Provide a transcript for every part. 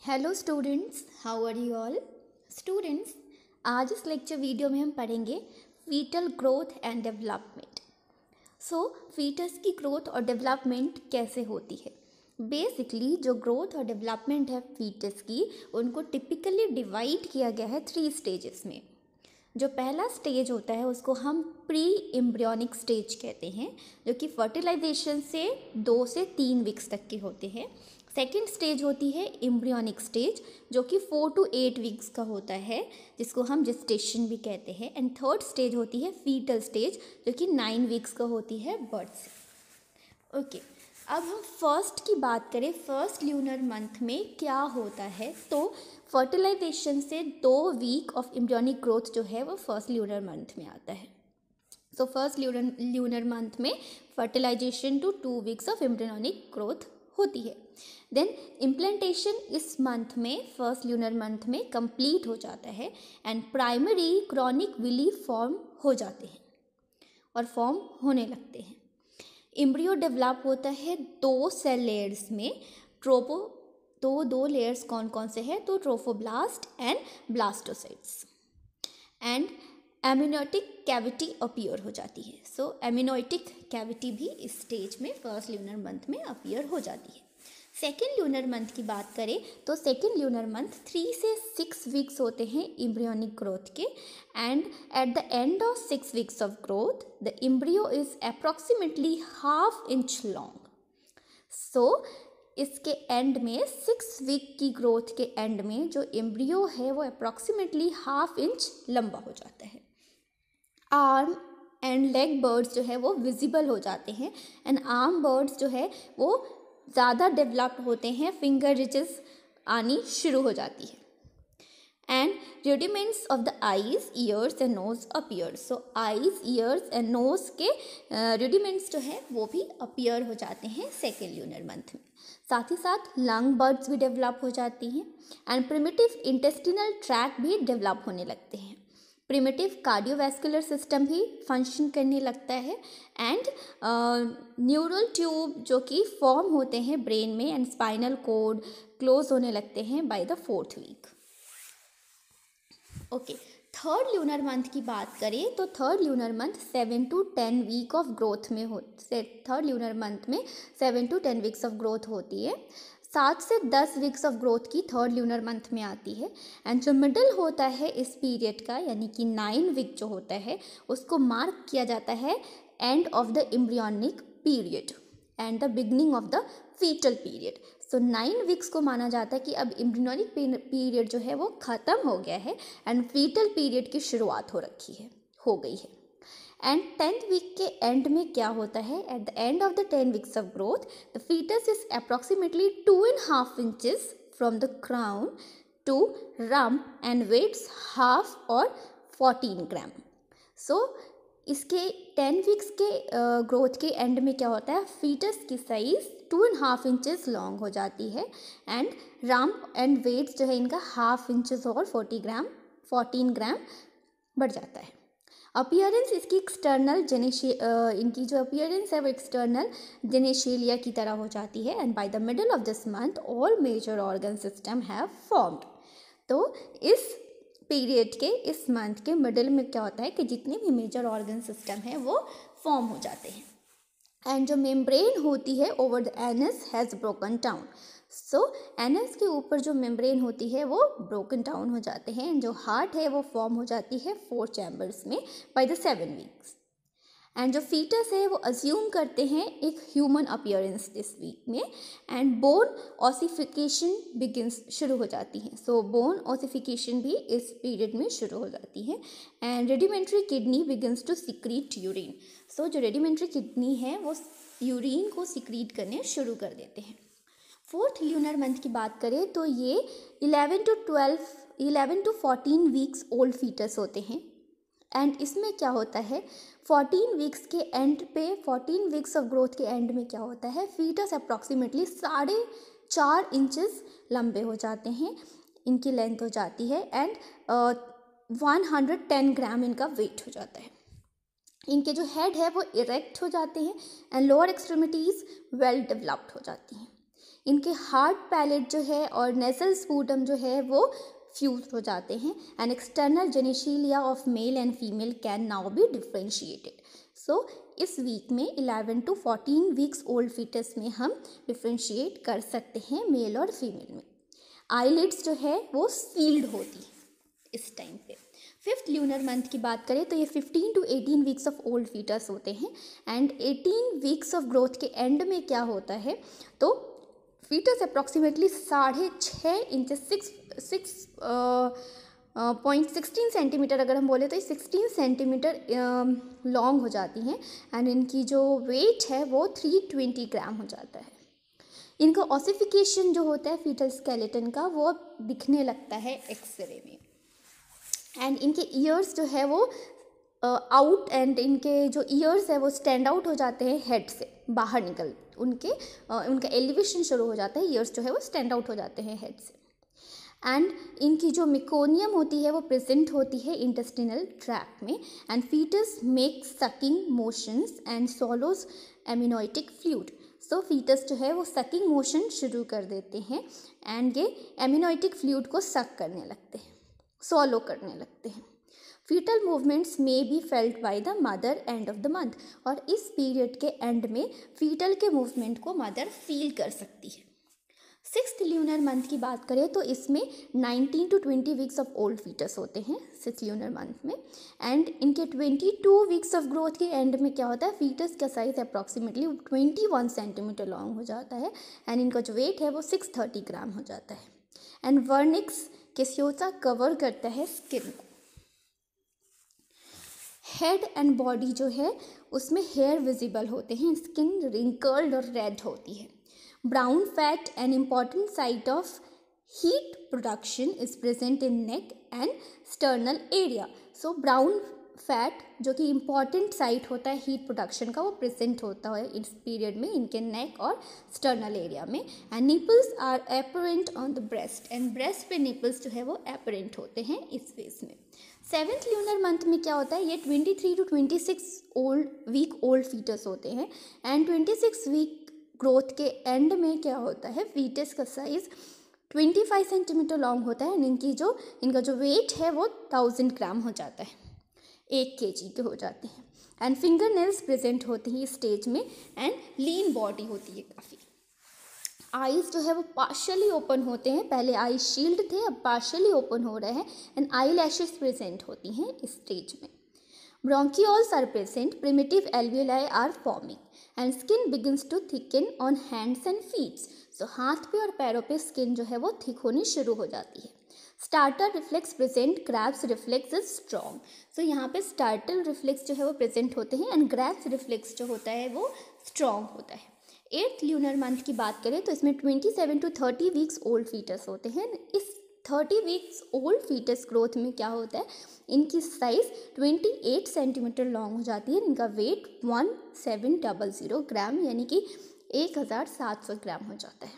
Hello students, how are you all. Students, आज इस lecture video में हम पढ़ेंगे foetal growth and development. Foetus की ग्रोथ और डेवलपमेंट कैसे होती है। बेसिकली जो ग्रोथ और डेवलपमेंट है फीटस की, उनको टिपिकली डिवाइड किया गया है 3 स्टेजेस में। जो पहला स्टेज होता है उसको हम प्री एम्ब्रियोनिक स्टेज कहते हैं, जो कि फर्टिलाइजेशन से 2 से 3 वीक्स तक के होते हैं। सेकेंड स्टेज होती है एम्ब्रियोनिक स्टेज, जो कि 4 to 8 वीक्स का होता है, जिसको हम जेस्टेशन भी कहते हैं। एंड थर्ड स्टेज होती है फीटल स्टेज, जो कि 9 वीक्स का होती है बर्थ से। ओके, अब हम फर्स्ट की बात करें, फर्स्ट ल्यूनर मंथ में क्या होता है। तो फर्टिलाइजेशन से 2 वीक ऑफ एम्ब्रियोनिक ग्रोथ जो है वो फर्स्ट ल्यूनर मंथ में आता है। सो फर्स्ट ल्यूनर मंथ में fertilisation to 2 weeks of embryonic growth होती है। देन इम्प्लांटेशन इस मंथ में, फर्स्ट ल्यूनर मंथ में कंप्लीट हो जाता है and primary chorionic villi form हो जाते हैं और फॉर्म होने लगते हैं। एम्ब्रियो डेवलप होता है 2 सेल लेयर्स में। दो लेयर्स कौन कौन से हैं, तो trophoblast and blastocytes. And amniotic cavity appear हो जाती है। सो एमिनोटिक कैविटी भी इस स्टेज में फर्स्ट ल्यूनर मंथ में अपीयर हो जाती है। सेकेंड ल्यूनर मंथ की बात करें तो सेकेंड ल्यूनर मंथ 3 से 6 वीक्स होते हैं एम्ब्रियोनिक ग्रोथ के। And at the end of 6 weeks of growth the embryo is approximately ½ inch long. So इसके एंड में 6 वीक की ग्रोथ के एंड में जो एम्ब्रियो है वो अप्रॉक्सीमेटली ½ इंच लंबा हो जाता है। आर्म एंड लेग बर्ड्स जो है वो विजिबल हो जाते हैं एंड आर्म बर्ड्स जो है वो ज़्यादा डेवलप्ड होते हैं, फिंगर रिजेस आनी शुरू हो जाती है। And rudiments of the eyes, ears and nose appear. So eyes, ears and nose के रुडिमेंट्स जो है वो भी अपीयर हो जाते हैं सेकेंड ल्यूनर मंथ में। साथ ही साथ लंग बर्ड्स भी डेवलप हो जाती हैं एंड प्रिमिटिव इंटेस्टिनल ट्रैक भी डेवलप होने लगते हैं। प्रिमिटिव कार्डियोवैस्कुलर सिस्टम भी फंक्शन करने लगता है एंड न्यूरल ट्यूब जो कि फॉर्म होते हैं ब्रेन में एंड स्पाइनल कोड क्लोज होने लगते हैं by the 4th week. Okay, third lunar month की बात करें तो third lunar month 7 to 10 week of growth में थर्ड ल्यूनर मंथ में 7 to 10 वीक्स ऑफ ग्रोथ होती है। 7 से 10 वीक्स ऑफ ग्रोथ की थर्ड ल्यूनर मंथ में आती है। एंड जो मिडल होता है इस पीरियड का, यानी कि 9 वीक जो होता है, उसको मार्क किया जाता है end of the embryonic period and the beginning of the foetal period. So 9 weeks को माना जाता है कि अब एम्ब्रियोनिक पीरियड जो है वो ख़त्म हो गया है एंड फीटल पीरियड की शुरुआत हो गई है। एंड 10th वीक के एंड में क्या होता है, at the end of the 10 weeks of growth the foetus is approximately 2.5 inches from the crown to rump and weighs ½ or 14 gram. So इसके 10 वीक्स के ग्रोथ के एंड में क्या होता है, फीटस की साइज 2.5 इंचेस लॉन्ग हो जाती है एंड रम्प एंड वेट्स जो है इनका ½ इंचेस और 14 ग्राम बढ़ जाता है। अपीयरेंस इसकी एक्सटर्नल इनकी जो अपीयरेंस है वो एक्सटर्नल जेनेशिलिया की तरह हो जाती है and by the middle of this month all major organ system have formed. तो इस पीरियड के, इस मंथ के मिडल में क्या होता है कि जितने भी मेजर ऑर्गन सिस्टम है वो फॉर्म हो जाते हैं एंड जो मेम्ब्रेन होती है over the anus has broken down. So anus के ऊपर जो मेम्ब्रेन होती है वो ब्रोकन डाउन हो जाते हैं एंड जो हार्ट है वो फॉर्म हो जाती है 4 चैम्बर्स में बाय द 7 वीक्स। एंड जो फीटस है वो अज्यूम करते हैं एक ह्यूमन अपीयरेंस दिस वीक में एंड बोन ऑसिफिकेशन बिगिंस शुरू हो जाती है। सो बोन ऑसिफिकेशन भी इस पीरियड में शुरू हो जाती है and rudimentary kidney begins to secrete urine. So जो रेडिमेंट्री किडनी है वो यूरिन को सिक्रीट करने शुरू कर देते हैं। फोर्थ ल्यूनर मंथ की बात करें तो ये 11 to 14 वीक्स ओल्ड फीटस होते हैं एंड इसमें क्या होता है, 14 वीक्स के एंड पे, 14 वीक्स ऑफ ग्रोथ के एंड में क्या होता है, फीटस अप्रॉक्सीमेटली 4.5 इंचेस लंबे हो जाते हैं, इनकी लेंथ हो जाती है एंड 110 ग्राम इनका वेट हो जाता है। इनके जो हेड है वो इरेक्ट हो जाते हैं and lower extremities well developed हो जाती हैं। इनके हार्ड पैलेट जो है और नेसल स्पूटम जो है वो फ्यूज हो जाते हैं and external genitalia of male and female can now be differentiated. So इस वीक में 11 to 14 वीक्स ओल्ड फीटस में हम डिफ्रेंशिएट कर सकते हैं मेल और फीमेल में। आईलिड्स जो है वो सील्ड होती है इस टाइम पे। 5th ल्यूनर मंथ की बात करें तो ये 15 to 18 weeks of old foetus होते हैं एंड 18 वीक्स ऑफ ग्रोथ के एंड में क्या होता है तो फीटस अप्रॉक्सीमेटली 6.5 इंच 6.16 सेंटीमीटर अगर हम बोले तो 16 सेंटीमीटर लॉन्ग हो जाती हैं एंड इनकी जो वेट है वो 320 ग्राम हो जाता है। इनका ऑसिफिकेशन जो होता है फीटल स्केलेटन का वो दिखने लगता है एक्सरे में एंड इनके ईयर्स जो है वो आउट एंड इनके जो ईयर्स है वो स्टैंड आउट हो जाते हैं हेड से बाहर निकल उनका एलिवेशन शुरू हो जाता है, ईयर्स जो है वो स्टैंड आउट हो जाते हैं हेड से एंड इनकी जो मिकोनियम होती है वो प्रेजेंट होती है इंटेस्टिनल ट्रैक्ट में and foetus make sucking motions and swallows amniotic fluid. So foetus जो है वो सकिंग मोशन शुरू कर देते हैं एंड ये एमिनोटिक फ्लूइड को सक करने लगते हैं, सॉलो करने लगते हैं। फीटल मूवमेंट्स में be felt by the mother and of the month और इस पीरियड के एंड में फीटल के मूवमेंट को मदर फील कर सकती है। 6th ल्यूनर मंथ की बात करें तो इसमें 19 to 20 weeks of old foetus होते हैं 6th ल्यूनर मंथ में एंड इनके 22 वीक्स ऑफ ग्रोथ के एंड में क्या होता है फीटस का साइज अप्रॉक्सीमेटली 21 सेंटीमीटर लॉन्ग हो जाता है एंड इनका जो वेट है वो 630 ग्राम हो जाता है एंड वर्निक्स कैसियोसा कवर करता है स्किन को। हेड एंड बॉडी जो है उसमें हेयर विजिबल होते हैं, स्किन रिंकल्ड और रेड होती है। Brown fat, an important site of heat production, is present in neck and sternal area. So brown fat जो कि important site होता है heat production का वो present होता है इस period में इनके neck और sternal area में and nipples are apparent on the breast and breast पे nipples जो है वो apparent होते हैं इस phase में। 7th lunar month में क्या होता है ये 23 to 26 week old fetus होते हैं and 26 week ग्रोथ के एंड में क्या होता है फीटस का साइज 25 सेंटीमीटर लॉन्ग होता है एंड इनका जो वेट है वो 1000 ग्राम हो जाता है, 1 kg के हो जाते हैं एंड फिंगर नेल्स प्रेजेंट होती हैं इस स्टेज में एंड लीन बॉडी होती है काफ़ी। आईज जो है वो पार्शियली ओपन होते हैं, पहले आई शील्ड थे अब पार्शियली ओपन हो रहे हैं एंड आई लैशेस प्रेजेंट होती हैं इस स्टेज में। Bronchioles are present, primitive alveoli are forming and skin begins to thicken on hands and feet. So हाथ पे और पैरों पे स्किन जो है वो थिक होनी शुरू हो जाती है। Startle reflex present, grasp reflex is strong. So यहाँ पे स्टार्टल रिफ्लेक्स जो है वो प्रेजेंट होते हैं एंड ग्रैब्स रिफ्लेक्स जो होता है वो स्ट्रॉन्ग होता है। 8th ल्यूनर मंथ की बात करें तो इसमें 27 to 30 वीक्स ओल्ड फीटस होते हैं। इस 30 वीक्स ओल्ड फीटस ग्रोथ में क्या होता है इनकी साइज 28 सेंटीमीटर लॉन्ग हो जाती है, इनका वेट 1700 ग्राम यानी कि 1700 ग्राम हो जाता है।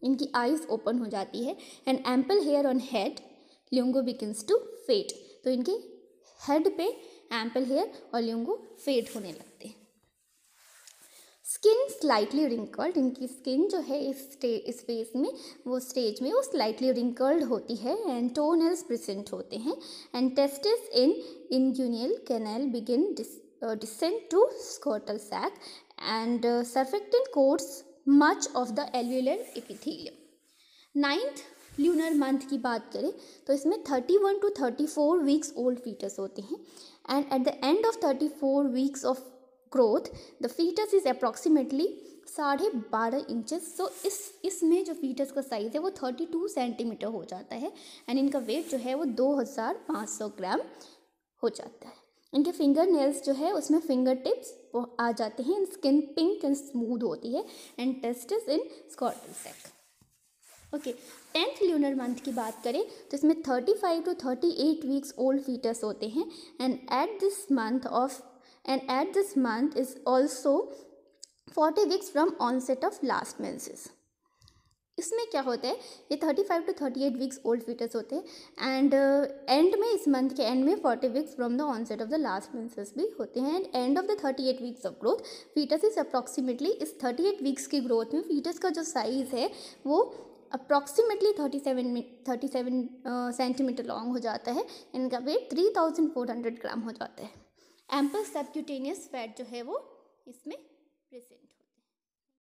इनकी आईज ओपन हो जाती है and ample hair on head lanugo begins to fade. तो इनके हेड पे एम्पल हेयर और ल्यूंगो फेड होने लगते हैं। स्किन स्लाइटली रिंकल्ड, इनकी स्किन जो है इस फेज में वो स्टेज में वो स्लाइटली रिंकल्ड होती है एंड टोनल्स प्रेजेंट होते हैं and testis in inguinal canal begin descent to scrotal sac and surfactant coats much of the alveolar epithelium. 9th lunar month की बात करें तो इसमें 31 to 34 वीक्स ओल्ड फीटस होते हैं and at the end of 34 weeks of growth the foetus is approximately 12.5 inches. So इसमें जो foetus का साइज़ है वो 32 सेंटीमीटर हो जाता है एंड इनका वेट जो है वो 2500 ग्राम हो जाता है। इनके फिंगर नेल्स जो है उसमें फिंगर टिप्स वो आ जाते हैं, स्किन पिंक एंड स्मूथ होती है and testis in scrotal sac. Okay, 10th lunar month की बात करें तो इसमें 35 to 38 वीक्स ओल्ड फीटस होते हैं and at this month is also 40 weeks from onset of last menses. इसमें क्या होता है, ये 35 to 38 वीक्स ओल्ड फीटस होते हैं एंड एंड में, इस मंथ के एंड में 40 weeks from the onset of the last menses भी होते हैं and end of the 38 weeks of growth foetus is approximately, इस 38 वीक्स की ग्रोथ में फीटस का जो साइज़ है वो अप्रॉक्सीमेटली 37 सेंटीमीटर लॉन्ग हो जाता है, इनका वेट 3400 ग्राम हो जाता है। एम्पल सबक्यूटेनियस फैट जो है वो इसमें प्रेजेंट